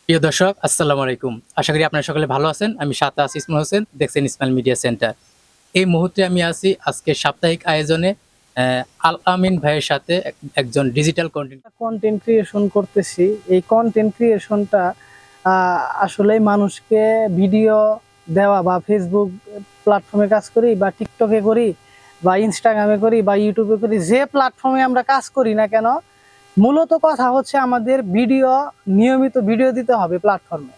প্রিয় দর্শক, আসসালামু আলাইকুম। আশা করি আপনারা সকলে ভালো আছেন। আমি সাতাস ইসমাইল হোসেন, দেখছেন ইসমাইল মিডিয়া সেন্টার। এই মুহূর্তে আমি আছি আজকে সাপ্তাহিক আয়োজনে আল আমিন ভাইয়ের সাথে একজন ডিজিটাল কন্টেন্ট কন্টেন্ট ক্রিয়েশন করতেছি। এই কন্টেন্ট ক্রিয়েশনটা আসলে মানুষকে ভিডিও দেওয়া বা ফেসবুক প্ল্যাটফর্মে কাজ করি বা টিকটকে করি বা ইনস্টাগ্রামে করি বা ইউটিউবে করি, যে প্ল্যাটফর্মে আমরা কাজ করি না কেন, মূলত কথা হচ্ছে আমাদের নিয়মিত ভিডিও দিতে হবে প্ল্যাটফর্মে।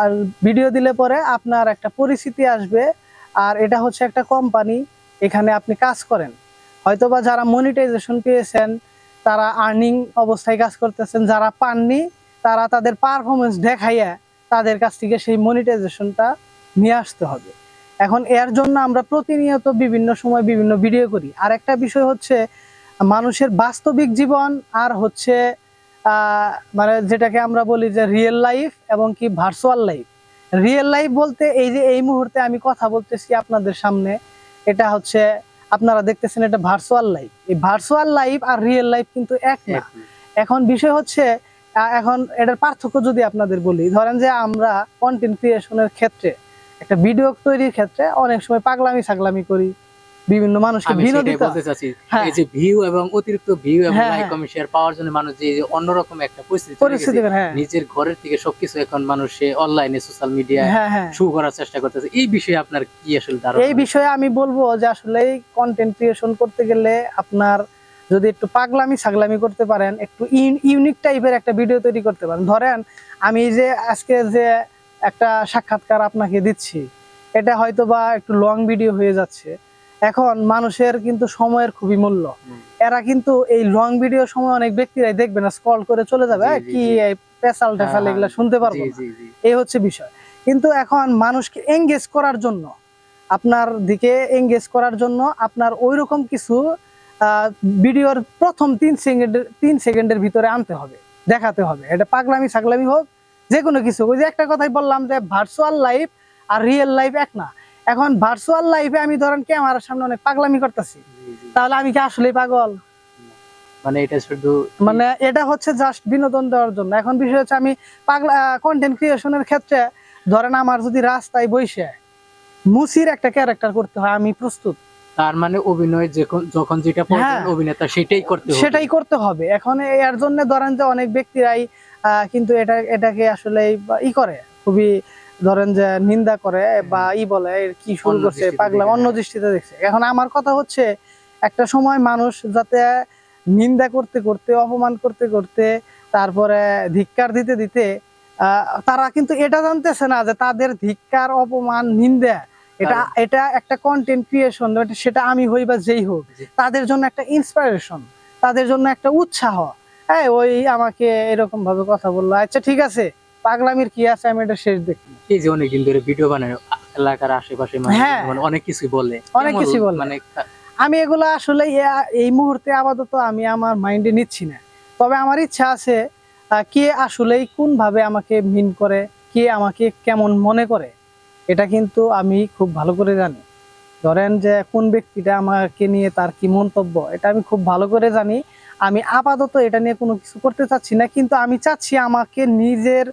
আর ভিডিও দিলে পরে আপনার একটা পরিচিতি আসবে। আর এটা হচ্ছে একটা কোম্পানি, এখানে আপনি কাজ করেন। হয়তোবা যারা মনিটাইজেশন পেয়েছেন তারা আর্নিং অবস্থায় কাজ করতেছেন, যারা পাননি তারা তাদের পারফরমেন্স দেখাইয়া তাদের কাছ থেকে সেই মনিটাইজেশনটা নিয়ে আসতে হবে। এখন এর জন্য আমরা প্রতিনিয়ত বিভিন্ন সময় বিভিন্ন ভিডিও করি। আর একটা বিষয় হচ্ছে মানুষের বাস্তবিক জীবন আর হচ্ছে মানে যেটাকে আমরা বলি যে রিয়েল লাইফ এবং কি ভার্চুয়াল লাইফ। রিয়েল লাইফ বলতে এই যে এই মুহূর্তে আমি কথা বলতেছি আপনাদের সামনে, এটা হচ্ছে আপনারা দেখতেছেন, এটা ভার্চুয়াল লাইফ। এই ভার্চুয়াল লাইফ আর রিয়েল লাইফ কিন্তু এক না। এখন বিষয় হচ্ছে এখন এটার পার্থক্য যদি আপনাদের বলি, ধরেন যে আমরা কন্টেন্ট ক্রিয়েশনের ক্ষেত্রে একটা ভিডিও তৈরির ক্ষেত্রে অনেক সময় পাগলামি ছাগলামি করি, বিভিন্ন মানুষকে বিনোদিত। বলতে চাচ্ছি, হ্যাঁ, এই যে ভিউ এবং অতিরিক্ত ভিউ এবং হ্যাঁ, লাইক হ্যাঁ, কমেন্ট শেয়ার পাওয়ার জন্য মানুষ যে অন্যরকম একটা পরিস্থিতি তৈরি পরিস্থিতি, করেছে। হ্যাঁ, নিজের ঘরের থেকে সবকিছু এখন মানুষ অনলাইনে সোশ্যাল মিডিয়ায় হ্যাঁ, হ্যাঁ। শো করার চেষ্টা করতেছে। এই বিষয়ে আপনার কি আসলে ধারণা? এই বিষয়ে আমি বলবো যে আসলে কন্টেন্ট ক্রিয়েশন করতে গেলে আপনার যদি একটু পাগলামি ছাগলামি করতে পারেন, একটু ইউনিক টাইপের একটা ভিডিও তৈরি করতে পারেন। ধরেন আমি যে আজকে যে একটা সাক্ষাৎকার আপনাকে দিচ্ছি, এটা হয়তো বা একটু লং ভিডিও হয়ে যাচ্ছে। এখন মানুষের কিন্তু সময়ের খুবই মূল্য। এরা কিন্তু এই লং ভিডিও সময় অনেক ব্যক্তিরাই দেখবে না, স্ক্রল করে চলে যাবে, কি পেশাল টেশাল এগুলা শুনতে পারবো না, এই হচ্ছে বিষয়। কিন্তু এখন মানুষকে এঙ্গেজ করার জন্য, আপনার দিকে এঙ্গেজ করার জন্য আপনার ওই রকম কিছু ভিডিওর প্রথম 3 সেকেন্ডের ভিতরে আনতে হবে, দেখাতে হবে। এটা পাগলামি ছাগলামি হোক, যে কোনো কিছু। ওই যে একটা কথাই বললাম যে ভার্চুয়াল লাইফ আর রিয়েল লাইফ এক না। এখন ভার্চুয়াল লাইফে আমি ধরেন ক্যামেরার সামনে অনেক পাগলামি করতেছি, তাহলে আমি কি আসলেই পাগল? মানে এটা শুধু মানে এটা হচ্ছে জাস্ট বিনোদন দেওয়ার জন্য। এখন বিষয় হচ্ছে আমি পাগলা কন্টেন্ট ক্রিয়েশনের ক্ষেত্রে ধরেন আমার যদি রাস্তায় বসে মুসির একটা ক্যারেক্টার করতে হয়, আমি প্রস্তুত। তার মানে অভিনয় যখন যেটা প্রয়োজন অভিনেতা সেটাই করতে হবে। এখন এর জন্য ধরেন যে অনেক ব্যক্তিরাই কিন্তু এটাকে আসলে করে, খুবই ধরেন যে নিন্দা করে বা বলে কি শুরু করছে, পাগলা অন্য দৃষ্টিতে দেখছে। এখন আমার কথা হচ্ছে একটা সময় মানুষ যাতে নিন্দা করতে করতে, অপমান করতে করতে, তারপরে ধিক্কার দিতে দিতে তারা কিন্তু এটা জানতেছে না যে তাদের ধিক্কার, অপমান, নিন্দা এটা একটা কন্টেন্ট ক্রিয়েশন, সেটা আমি হই বা যেই হোক, তাদের জন্য একটা ইন্সপিরেশন, তাদের জন্য একটা উৎসাহ। হ্যাঁ, ওই আমাকে এরকম ভাবে কথা বললো, আচ্ছা ঠিক আছে, পাগলামির কি আছে, আমি এটা শেষ দেখি। এই যে অনেকদিন ধরে ভিডিও বানায় এলাকার আশেপাশে অনেক কিছু বলে, মানে আমি এগুলা আসলে এই মুহূর্তে আপাতত আমি আমার মাইন্ডে নিচ্ছি না। তবে আমার ইচ্ছা আছে কে আসলেই কোন ভাবে আমাকে মিন করে, কে আমাকে কেমন মনে করে, এটা কিন্তু আমি খুব ভালো করে জানি। ধরেন যে কোন ব্যক্তিটা আমাকে নিয়ে তার কি মন্তব্য, এটা আমি খুব ভালো করে জানি। আমি আপাতত এটা নিয়ে কোনো কিছু করতে চাচ্ছি না, কিন্তু আমি চাচ্ছি আমাকে নিজের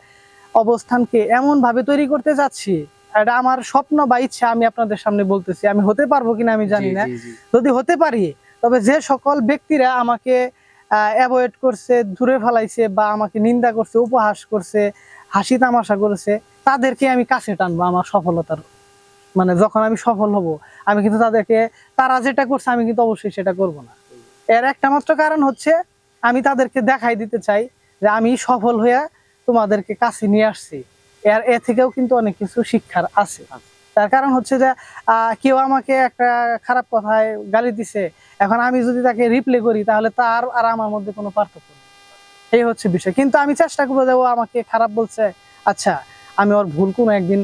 অবস্থানকে এমন ভাবে তৈরি করতে চাচ্ছি, এটা আমার স্বপ্ন বা ইচ্ছা। আমি আপনাদের সামনে বলতেছি, আমি হতে পারবো কিনা আমি জানি না। যদি হতে পারি, তবে যে সকল ব্যক্তিরা আমাকে অ্যাভয়েড করছে, দূরে ফেলাইছে বা আমাকে নিন্দা করছে, উপহাস করছে, হাসি তামাশা করেছে, তাদেরকে আমি কাছে টানবো আমার সফলতার। মানে যখন আমি সফল হব, আমি কিন্তু তাদেরকে, তারা যেটা করছে আমি কিন্তু অবশ্যই সেটা করব না। এর একটা মাত্র কারণ হচ্ছে আমি তাদেরকে দেখাই দিতে চাই যে আমি সফল হয়ে তোমাদেরকে কাছে নিয়ে আসছি। এ থেকেও কিন্তু অনেক কিছু শিক্ষার আছে। তার কারণ হচ্ছে যে কেউ আমাকে একটা খারাপ কথায় গালি দিছে, এখন আমি যদি তাকে রিপ্লে করি তাহলে তার আর আমার মধ্যে কোনো পার্থক্য নেই। এই হচ্ছে বিষয়। কিন্তু আমি চেষ্টা করবো যে ও আমাকে খারাপ বলছে, আচ্ছা আমি ওর ভুল কোনো একদিন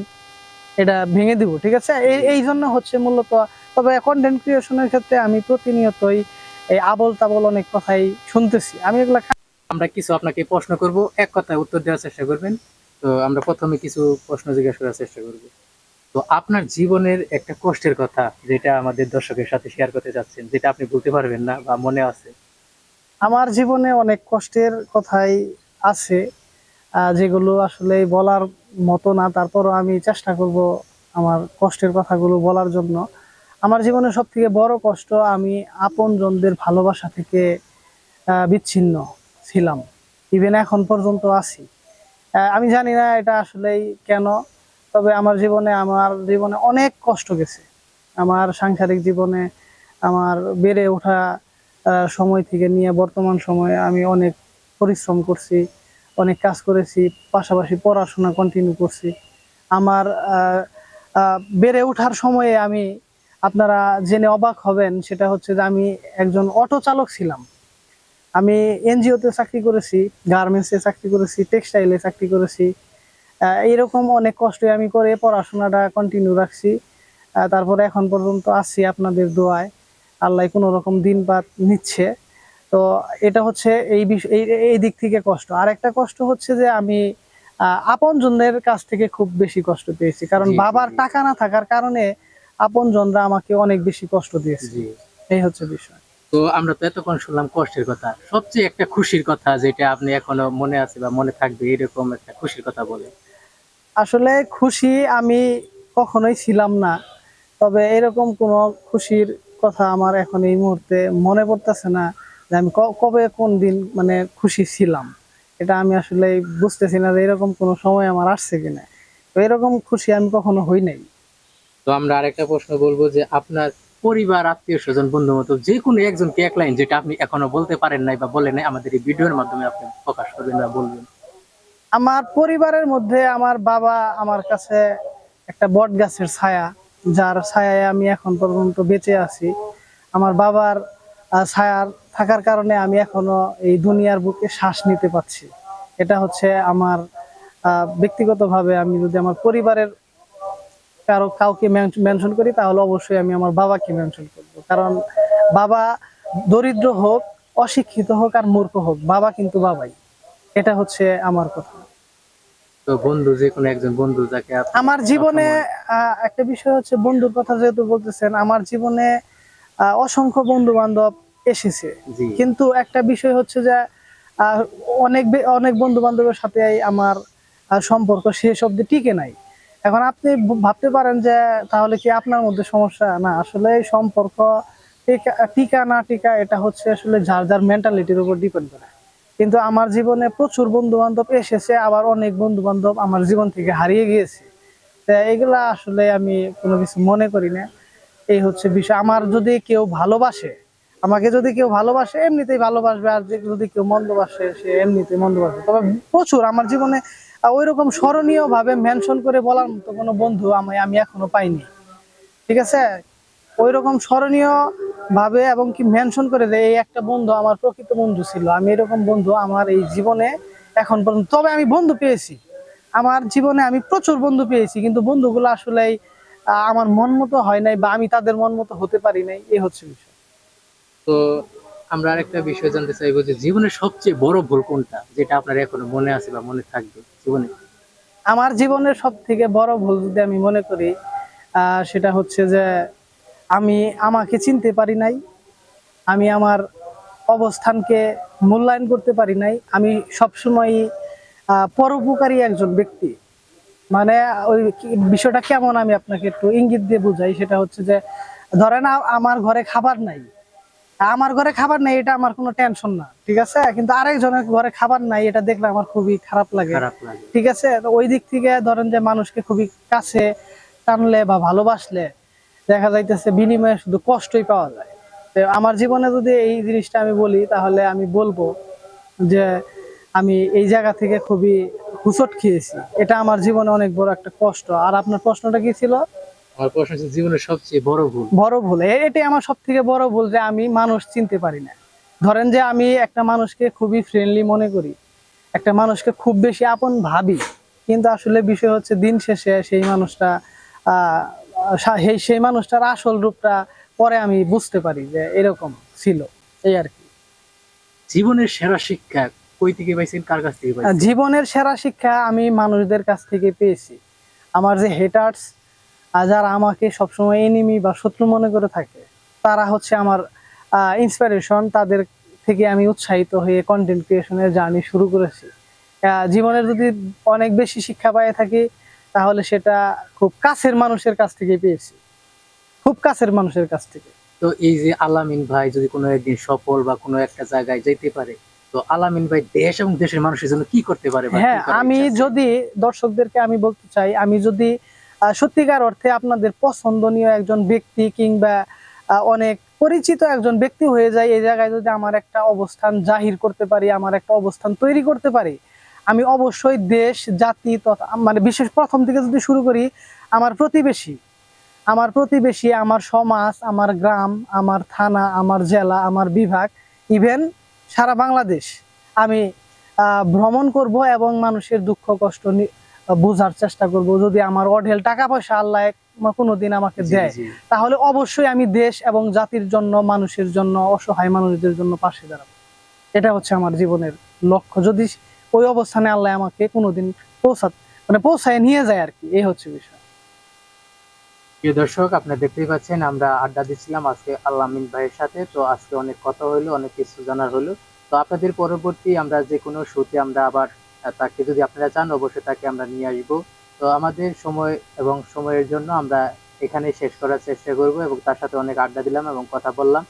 এটা ভেঙে দিব, ঠিক আছে। এই জন্য হচ্ছে মূলত। তবে কন্টেন্ট ক্রিয়েশনের ক্ষেত্রে আমি প্রতিনিয়তই এই আবল তাবল অনেক কথাই শুনতেছি, আমি এগুলা আমরা কিছু আপনাকে প্রশ্ন করব, এক কথায় উত্তর দেওয়ার চেষ্টা করবেন। তো আমরা প্রথমে কিছু প্রশ্ন জিজ্ঞাসা করার চেষ্টা করব। তো আপনার জীবনের একটা কষ্টের কথা যেটা আমাদের দর্শকের সাথে শেয়ার করতে চাচ্ছেন, যেটা আপনি বলতে পারবেন না বা মনে আছে? আমার জীবনে অনেক কষ্টের কথাই আছে। যেগুলো আসলে বলার মতো না, তারপরও আমি চেষ্টা করব আমার কষ্টের কথাগুলো বলার জন্য। আমার জীবনের সব থেকে বড় কষ্ট, আমি আপনজনদের ভালোবাসা থেকে বিচ্ছিন্ন ছিলাম, ইভেন এখন পর্যন্ত আছি। আমি জানি না এটা আসলেই কেন, তবে আমার জীবনে অনেক কষ্ট গেছে। আমার সাংসারিক জীবনে আমার বেড়ে ওঠা সময় থেকে নিয়ে বর্তমান সময়ে আমি অনেক পরিশ্রম করছি, অনেক কাজ করেছি, পাশাপাশি পড়াশোনা কন্টিনিউ করছি। আমার বেড়ে ওঠার সময়ে আপনারা জেনে অবাক হবেন, সেটা হচ্ছে যে আমি একজন অটো চালক ছিলাম। আমি এনজিওতে চাকরি করেছি, গার্মেন্টসে চাকরি করেছি, টেক্সটাইলে চাকরি করেছি। এরকম অনেক কষ্ট আমি করে পড়াশোনাটা কন্টিনিউ রাখছি। তারপরে এখন পর্যন্ত আছি আপনাদের দোয়ায়, আল্লাহ কোনো রকম দিন পাত নিচ্ছে। তো এটা হচ্ছে এই বিষয়, এই দিক থেকে কষ্ট। আর একটা কষ্ট হচ্ছে যে আমি আপনজনদের কাছ থেকে খুব বেশি কষ্ট পেয়েছি, কারণ জি, জি, বাবার জি। টাকা না থাকার কারণে আপনজনরা আমাকে অনেক বেশি কষ্ট দিয়েছে। জি। এই হচ্ছে বিষয়। তো আমরা তো এতক্ষণ শুনলাম কষ্টের কথা, সবচেয়ে একটা খুশির কথা যেটা আপনি এখনো মনে আছে বা মনে থাকবে, এরকম একটা খুশির কথা বলে। আসলে খুশি আমি কখনোই ছিলাম না, তবে এরকম কোনো খুশির কথা আমার এখন এই মুহূর্তে মনে পড়তেছে না যে আমি কবে কোন দিন মানে খুশি ছিলাম। এটা আমি আসলে বুঝতেছি না যে এরকম কোনো সময় আমার আসছে কিনা। তো এরকম খুশি আমি কখনো হই নাই। তো আমরা আরেকটা প্রশ্ন বলবো যে আপনার পরিবার, আত্মীয় স্বজন, বন্ধু বান্ধব যে কোনো একজনকে এক লাইন যেটা আপনি এখনো বলতে পারেন নাই বা বলেন নাই, আমাদের এই ভিডিওর মাধ্যমে আপনি প্রকাশ করবেন বা বলবেন। আমার পরিবারের মধ্যে আমার বাবা আমার কাছে একটা বট গাছের ছায়া, যার ছায়ায় আমি এখন পর্যন্ত বেঁচে আছি। আমার বাবার ছায়ার থাকার কারণে আমি এখনো এই দুনিয়ার বুকে শ্বাস নিতে পারছি। এটা হচ্ছে আমার ব্যক্তিগতভাবে, আমি যদি আমার পরিবারের কাউকে মেনশন করি তাহলে অবশ্যই আমি আমার বাবাকে মেনশন করব, কারণ বাবা দরিদ্র হোক, অশিক্ষিত হোক আর মূর্খ হোক, বাবা কিন্তু বাবাই। এটা হচ্ছে আমার কথা। তো বন্ধু, যে কোনো একজন বন্ধু যাকে আপনি আমার জীবনে সবসময়। একটা বিষয় হচ্ছে, বন্ধুর কথা যেহেতু বলতেছেন, আমার জীবনে অসংখ্য বন্ধু বান্ধব এসেছে, জি। কিন্তু একটা বিষয় হচ্ছে যে আহ, অনেক বন্ধু বান্ধবের সাথে আমার সম্পর্ক শেষ অবধি টিকে নাই। এখন আপনি ভাবতে পারেন যে তাহলে কি আপনার মধ্যে সমস্যা? না, আসলে এই সম্পর্ক টিকা না টিকা এটা হচ্ছে আসলে যার যার মেন্টালিটির উপর ডিপেন্ড করে। কিন্তু আমার জীবনে প্রচুর বন্ধু বান্ধব এসেছে, আবার অনেক বন্ধু বান্ধব আমার জীবন থেকে হারিয়ে গিয়েছে। তা এগুলা আসলে আমি কোনো কিছু মনে করি না। এই হচ্ছে বিষয়। আমার যদি কেউ ভালোবাসে, আমাকে যদি কেউ ভালোবাসে এমনিতেই ভালোবাসবে, আর যদি কেউ মন্দ বাসে সে এমনিতেই মন্দ বাসবে। তবে প্রচুর আমার জীবনে ওই রকম স্মরণীয় ভাবে মেনশন করে বলার মতো কোনো বন্ধু আমি এখনো পাইনি। ঠিক আছে, ওই রকম স্মরণীয় ভাবে এবং কি মেনশন করে যে এই একটা বন্ধু আমার প্রকৃত বন্ধু ছিল, আমি এরকম বন্ধু আমার এই জীবনে এখন পর্যন্ত। তবে আমি বন্ধু পেয়েছি, আমার জীবনে আমি প্রচুর বন্ধু পেয়েছি, কিন্তু বন্ধুগুলো আসলে আমার মন মতো হয় নাই, বা আমি তাদের মন মতো হতে পারি নাই। এই হচ্ছে বিষয়। তো আমরা আরেকটা বিষয় জানতে চাইবো যে জীবনের সবচেয়ে বড় ভুল কোনটা, যেটা আপনার এখনো মনে আছে বা মনে থাকবে জীবনে। আমার জীবনের সব থেকে বড় ভুল যদি আমি মনে করি, সেটা হচ্ছে যে আমি আমাকে চিনতে পারি নাই, আমি আমার অবস্থানকে মূল্যায়ন করতে পারি নাই। আমি সবসময় পরোপকারী একজন ব্যক্তি। মানে ওই বিষয়টা কেমন আমি আপনাকে একটু ইঙ্গিত দিয়ে বুঝাই। সেটা হচ্ছে যে ধরেন আমার ঘরে খাবার নাই, আমার ঘরে খাবার নাই এটা আমার কোনো টেনশন না, ঠিক আছে, কিন্তু আরেকজনের ঘরে খাবার নাই এটা দেখলে আমার খুবই খারাপ লাগে। খারাপ লাগে। ঠিক আছে, তো ওই দিক থেকে ধরেন যে মানুষকে খুবই কাছে টানলে বা ভালোবাসলে দেখা যাইতেছে বিনিময়ে শুধু কষ্টই পাওয়া যায়। তো আমার জীবনে যদি এই জিনিসটা আমি বলি, তাহলে আমি বলবো যে আমি এই জায়গা থেকে খুবই হুচট খেয়েছি। এটা আমার জীবনে অনেক বড় একটা কষ্ট। আর আপনার প্রশ্নটা কি ছিল? আমার প্রশ্ন হচ্ছে জীবনের সবচেয়ে বড় ভুল। বড় ভুল, এটাই আমার সব থেকে বড় ভুল, যে আমি মানুষ চিনতে পারি না। ধরেন যে আমি একটা মানুষকে খুবই ফ্রেন্ডলি মনে করি, একটা মানুষকে খুব বেশি আপন ভাবি, কিন্তু আসলে বিষয় হচ্ছে দিন শেষে সেই মানুষটা সেই মানুষটার আসল রূপটা পরে আমি বুঝতে পারি যে এরকম ছিল। এই আর কি। জীবনের সেরা শিক্ষা কই থেকে পাইছেন, কার কাছ থেকে পাইছেন? জীবনের সেরা শিক্ষা আমি মানুষদের কাছ থেকে পেয়েছি। আমার যে হেটার্স, যারা আমাকে সবসময় এনিমি বা শত্রু মনে করে থাকে, তারা হচ্ছে আমার ইন্সপিরেশন। তাদের থেকে আমি উৎসাহিত হয়ে কন্টেন্ট ক্রিয়েশনের জার্নি শুরু করেছি। জীবনের যদি অনেক বেশি শিক্ষা পেয়ে থাকি, তাহলে সেটা খুব কাছের মানুষের কাছ থেকে পেয়েছি, খুব কাছের মানুষের কাছ থেকে। তো এই যে আলামিন ভাই যদি কোনো একদিন সফল বা কোনো একটা জায়গায় যেতে পারে, তো আলামিন ভাই দেশ এবং দেশের মানুষের জন্য কি করতে পারে বা কি হ্যাঁ, করার আমি ইচ্ছা আছে? যদি দর্শকদেরকে আমি বলতে চাই, আমি যদি সত্যিকার অর্থে আপনাদের পছন্দনীয় একজন ব্যক্তি কিংবা অনেক পরিচিত একজন ব্যক্তি হয়ে যায়, এই জায়গায় যদি আমার একটা অবস্থান জাহির করতে পারি, আমার একটা অবস্থান তৈরি করতে পারি, আমি অবশ্যই দেশ জাতি তথা মানে বিশেষ প্রথম থেকে যদি শুরু করি, আমার প্রতিবেশী, আমার প্রতিবেশী, আমার সমাজ, আমার গ্রাম, আমার থানা, আমার জেলা, আমার বিভাগ, ইভেন সারা বাংলাদেশ আমি ভ্রমণ করব এবং মানুষের দুঃখ কষ্ট বোঝার চেষ্টা করব। যদি আমার অঢেল টাকা পয়সা আল্লাহ কোনোদিন আমাকে জি, দেয়, জি। তাহলে অবশ্যই আমি দেশ এবং জাতির জন্য, মানুষের জন্য, অসহায় মানুষদের জন্য পাশে দাঁড়াবো। এটা হচ্ছে আমার জীবনের লক্ষ্য, যদি ওই অবস্থানে আল্লাহ আমাকে কোনোদিন পৌঁছায় নিয়ে যায় আর কি, এই হচ্ছে বিষয়। প্রিয় দর্শক, আপনারা দেখতেই পাচ্ছেন আমরা আড্ডা দিচ্ছিলাম আজকে আলামিন ভাইয়ের সাথে। তো আজকে অনেক কথা হলো, অনেক কিছু জানার হলো। তো আপনাদের পরবর্তী আমরা যে কোনো শোতে আমরা আবার তাকে যদি আপনারা চান অবশ্যই তাকে আমরা নিয়ে আসবো। তো আমাদের সময় এবং সময়ের জন্য আমরা এখানেই শেষ করার চেষ্টা করব এবং তার সাথে অনেক আড্ডা দিলাম এবং কথা বললাম।